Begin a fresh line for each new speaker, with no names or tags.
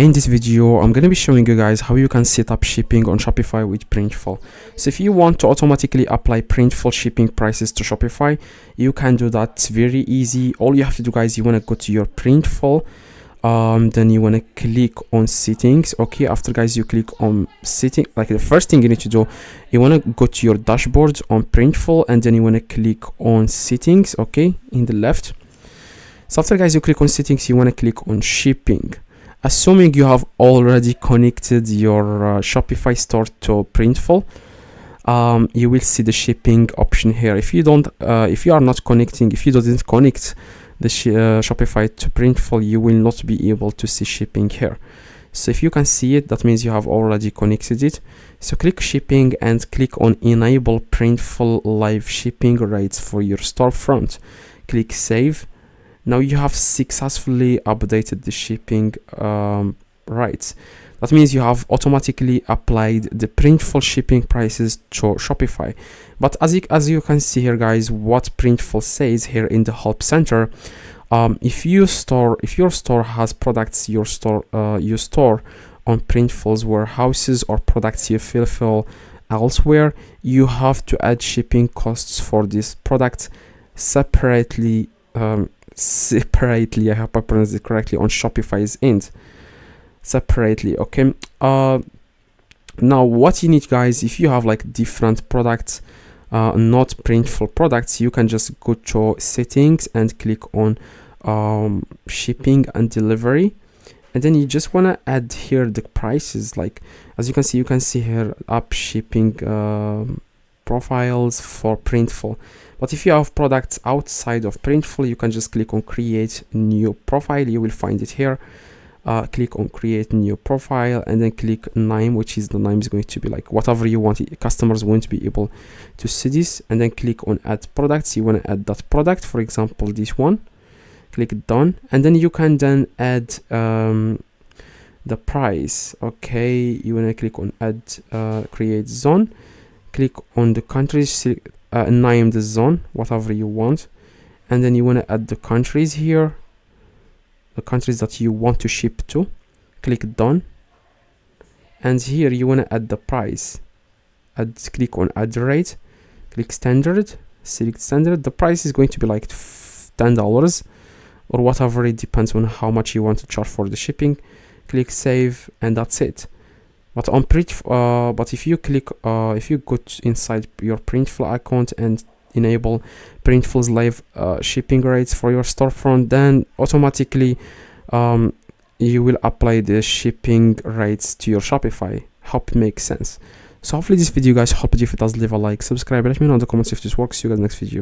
In this video, I'm going to be showing you guys how you can set up shipping on Shopify with Printful. So if you want to automatically apply Printful shipping prices to Shopify, you can do that. It's very easy. All you have to do, guys, you want to go to your Printful, then you want to click on settings. Okay, after, guys, you click on setting, like the first thing you need to do, you want to go to your dashboard on Printful, and then you want to click on settings, okay, in the left. So after, guys, you click on settings, you want to click on shipping. Assuming you have already connected your Shopify store to Printful, you will see the shipping option here. If you don't, if you are not connecting, if you didn't connect the Shopify to Printful, you will not be able to see shipping here. So if you can see it, that means you have already connected it. So click shipping and click on enable Printful live shipping rates for your storefront. Click save. Now you have successfully updated the shipping rights. That means you have automatically applied the Printful shipping prices to Shopify. But as you can see here, guys, what Printful says here in the help center, if your store has products you store on Printful's warehouses or products you fulfill elsewhere, you have to add shipping costs for this product separately. I hope I pronounced it correctly, on Shopify's end separately. Okay, now what you need, guys, if you have like different products, not Printful products, you can just go to settings and click on shipping and delivery, and then you just want to add here the prices. Like as you can see here, up shipping profiles for Printful. But if you have products outside of Printful, you can just click on create new profile. You will find it here. Click on create new profile, and then click name, which is the name is going to be like whatever you want. Customers won't be able to see this. And then click on add products. You want to add that product, for example this one. Click done, and then you can then add the price. Okay, you want to click on add create zone. Click on the countries, name the zone whatever you want, and then you want to add the countries here, the countries that you want to ship to. Click done, and here you want to add the price. Click on add rate, click standard, select standard. The price is going to be like $10 or whatever, it depends on how much you want to charge for the shipping. Click save, and that's it. But on but if you click if you go inside your Printful account and enable Printful's live shipping rates for your storefront, then automatically you will apply the shipping rates to your Shopify. Hope it makes sense. So hopefully this video, guys, helped you. If it does, leave a like, subscribe, let me know in the comments if this works. See you guys next video.